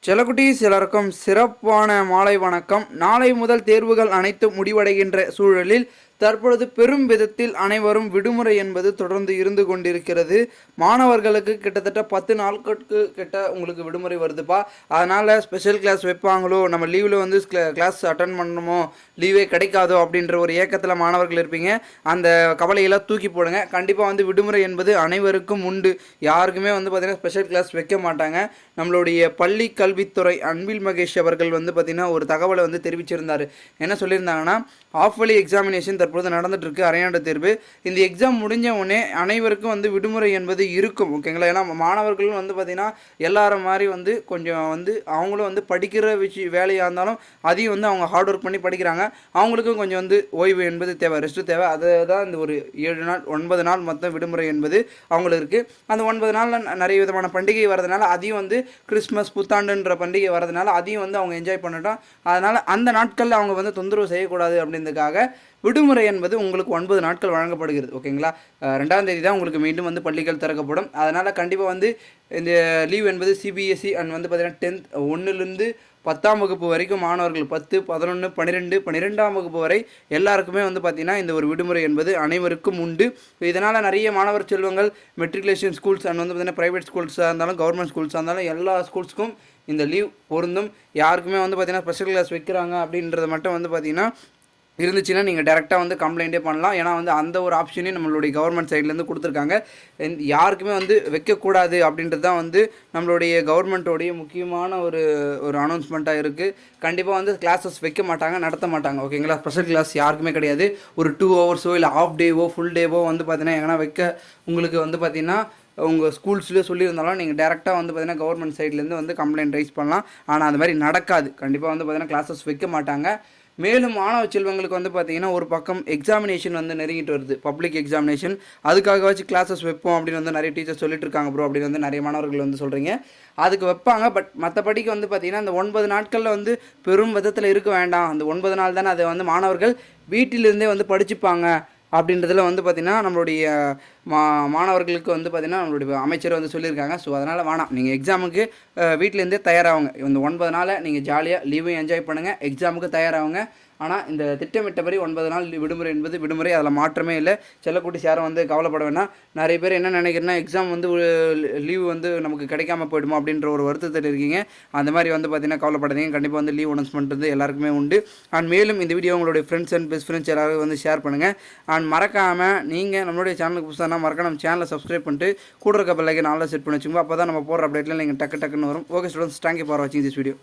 செல்லக்குட்டீஸ் எல்லாருக்கும் சிறப்பான மாலை வணக்கம். நாளை முதல் தேர்வுகள் அனைத்தும் முடிவடைகின்ற சூழலில் தற்பொழுது பெரும் விதத்தில் அனைவரும் விடுமுறை என்பது தொடர்ந்து இருந்து கொண்டிருக்கிறது. மாணவர்களுக்கு கிட்டத்தட்ட 10 நாட்களுக்கு கிட்ட உங்களுக்கு விடுமுறை வருதுப்பா. அதனால் ஸ்பெஷல் கிளாஸ் வைப்பாங்களோ, நம்ம லீவில் வந்து கிளாஸ் அட்டன் பண்ணணுமோ, லீவே கிடைக்காதோ அப்படின்ற ஒரு ஏக்கத்தில் மாணவர்கள் இருப்பீங்க. அந்த கவலையெல்லாம் தூக்கி போடுங்க. கண்டிப்பாக வந்து விடுமுறை என்பது அனைவருக்கும் உண்டு. யாருக்குமே வந்து பார்த்திங்கன்னா ஸ்பெஷல் கிளாஸ் வைக்க மாட்டாங்க. நம்மளுடைய பள்ளி கல்வித்துறை அன்பில் மகேஷ் அவர்கள் வந்து பார்த்திங்கன்னா ஒரு தகவலை வந்து தெரிவிச்சிருந்தார். என்ன சொல்லியிருந்தாங்கன்னா, ஆஃப்-இயர்லி எக்ஸாமினேஷன் தற்போது நடந்துட்டு இருக்கு, அரையாண்டு தேர்வு. இந்த எக்ஸாம் முடிஞ்ச உடனே அனைவருக்கும் வந்து விடுமுறை என்பது இருக்கும், ஓகேங்களா? ஏன்னா மாணவர்களும் வந்து பார்த்திங்கன்னா எல்லாரும் மாதிரி வந்து கொஞ்சம் வந்து அவங்களும் வந்து படிக்கிற வேலையாக இருந்தாலும் அதையும் வந்து அவங்க ஹார்ட் ஒர்க் பண்ணி படிக்கிறாங்க. அவங்களுக்கும் கொஞ்சம் வந்து ஓய்வு என்பது தேவை, ரெஸ்ட்டு தேவை. அதை தான் இந்த ஒரு 7 நாள் 9 நாள் மொத்தம் விடுமுறை என்பது அவங்களுக்கு இருக்குது. அந்த 9 நாளில் நிறைய விதமான பண்டிகை வரதுனால அதையும் வந்து கிறிஸ்மஸ் புத்தாண்டுன்ற பண்டிகை வரதுனால அதையும் வந்து அவங்க என்ஜாய் பண்ணட்டும். அதனால் அந்த நாட்களில் அவங்க வந்து தொந்தரவு செய்யக்கூடாது அப்படின்றதுக்காக விடுமுறை என்பது உங்களுக்கு 9 நாட்கள் வழங்கப்படுகிறது, ஓகேங்களா? 2ஆம் தேதி தான் உங்களுக்கு மீண்டும் வந்து பள்ளிகள் திறக்கப்படும். அதனால் கண்டிப்பாக வந்து இந்த லீவ் என்பது சிபிஎஸ்சி அண்ட் வந்து பார்த்திங்கன்னா 10th 1லேருந்து 10ஆம் வகுப்பு வரைக்கும் மாணவர்கள் 10, 11, 12, 12ஆம் வகுப்பு வரை எல்லாருக்குமே வந்து பார்த்திங்கன்னா இந்த ஒரு விடுமுறை என்பது அனைவருக்கும் உண்டு. இதனால் நிறைய மாணவர் செல்வங்கள் மெட்ரிகுலேஷன் ஸ்கூல்ஸ் அண்ட் வந்து பார்த்திங்கன்னா ப்ரைவேட் ஸ்கூல்ஸாக இருந்தாலும் கவர்மெண்ட் ஸ்கூல்ஸாக இருந்தாலும் எல்லா ஸ்கூல்ஸ்க்கும் இந்த லீவ் பொருந்தும். யாருக்குமே வந்து பார்த்திங்கன்னா ஸ்பெஷல் கிளாஸ் வைக்கிறாங்க அப்படின்றத மட்டும் வந்து பார்த்திங்கன்னா இருந்துச்சுன்னா நீங்கள் டேரெக்டாக வந்து கம்ப்ளைண்ட்டே பண்ணலாம். ஏன்னா வந்து அந்த ஒரு ஆப்ஷனையும் நம்மளுடைய கவர்மெண்ட் சைட்லேருந்து கொடுத்துருக்காங்க. யாருக்குமே வந்து வைக்கக்கூடாது அப்படின்றது தான் வந்து நம்மளுடைய கவர்மெண்ட்டோடைய முக்கியமான ஒரு அனௌன்ஸ்மெண்ட்டாக இருக்குது. கண்டிப்பாக வந்து கிளாஸஸ் வைக்க மாட்டாங்க, நடத்த மாட்டாங்க, ஓகேங்களா? ஸ்பெஷல் கிளாஸ் யாருக்குமே கிடையாது. ஒரு 2 ஹவர்ஸோ இல்லை ஹாஃப் டேவோ ஃபுல் டேவோ வந்து பார்த்தீங்கன்னா எங்கன்னா வைக்க உங்களுக்கு வந்து பார்த்திங்கன்னா உங்கள் ஸ்கூல்ஸ்லேயே சொல்லியிருந்தாலும் நீங்கள் டேரெக்டாக வந்து பார்த்திங்கன்னா கவர்மெண்ட் சைட்லேருந்து வந்து கம்ப்ளைண்ட் ரைஸ் பண்ணலாம். ஆனால் அது மாதிரி நடக்காது. கண்டிப்பாக வந்து பார்த்திங்கன்னா கிளாஸஸ் வைக்க மாட்டாங்க. மேலும் மாணவ செல்வங்களுக்கு வந்து பார்த்திங்கன்னா ஒரு பக்கம் எக்ஸாமினேஷன் வந்து நெருங்கிட்டு வருது, பப்ளிக் எக்ஸாமினேஷன். அதுக்காக வச்சு கிளாஸஸ் வைப்போம் அப்படின்னு வந்து நிறைய டீச்சர்ஸ் சொல்லிட்டு இருக்காங்க ப்ரோ அப்படின்னு வந்து நிறைய மாணவர்கள் வந்து சொல்கிறீங்க. அதுக்கு வைப்பாங்க. பட் மற்றபடிக்கு வந்து பார்த்திங்கன்னா அந்த 9 நாட்களில் வந்து பெரும் விதத்தில் இருக்க வேண்டாம். அந்த 9 நாள் தானே அதை வந்து மாணவர்கள் வீட்டிலிருந்தே வந்து படிச்சுப்பாங்க அப்படின்றதுல வந்து பார்த்திங்கன்னா நம்மளுடைய மாணவர்களுக்கு வந்து பார்த்திங்கன்னா நம்மளுடைய அமைச்சர் வந்து சொல்லியிருக்காங்க. ஸோ அதனால் வேணாம், நீங்கள் எக்ஸாமுக்கு வீட்டிலேருந்தே தயாராகுங்க. இந்த 9 நாளை நீங்கள் ஜாலியாக லீவையும் என்ஜாய் பண்ணுங்கள், எக்ஸாமுக்கு தயாராகுங்க. ஆனால் இந்த திட்டமிட்டபடி 9 நாள் விடுமுறை என்பது விடுமுறை, அதில் மாற்றமே இல்லை. செல்லக்குட்டி யாரும் வந்து கவலைப்பட வேணாம். நிறைய பேர் என்ன நினைக்கிறேன்னா எக்ஸாம் வந்து லீவு வந்து நமக்கு கிடைக்காம போயிடுமா அப்படின்ற ஒரு வருத்தத்தில் இருக்கீங்க. அந்த மாதிரி வந்து பார்த்திங்கன்னா கவலைப்படாதீங்க. கண்டிப்பாக வந்து லீவ் அனௌன்ஸ்மெண்ட் வந்து எல்லாருக்குமே உண்டு. அண்ட் மேலும் இந்த வீடியோ உங்களுடைய ஃப்ரெண்ட்ஸ் அண்ட் பெஸ்ட் ஃப்ரெண்ட்ஸ் எல்லாரும் வந்து ஷேர் பண்ணுங்கள். அண்ட் மறக்காமல் நீங்கள் நம்மளுடைய சேனலுக்கு புதுசாக மறக்காம நம்ம சேனலை சப்ஸ்கிரைப் பண்ணிட்டு கூட இருக்க பெல் ஐக்கன் ஆல்ல செட் பண்ணி வச்சுக்கோங்க. அப்போ தான் நம்ம போடுற அப்டேட்டில் நீங்கள் டக்குன்னு வரும். ஓகே ஸ்டூடெண்ட்ஸ், தேங்க்யூ ஃபார் வாட்சிங் திஸ் வீடியோ.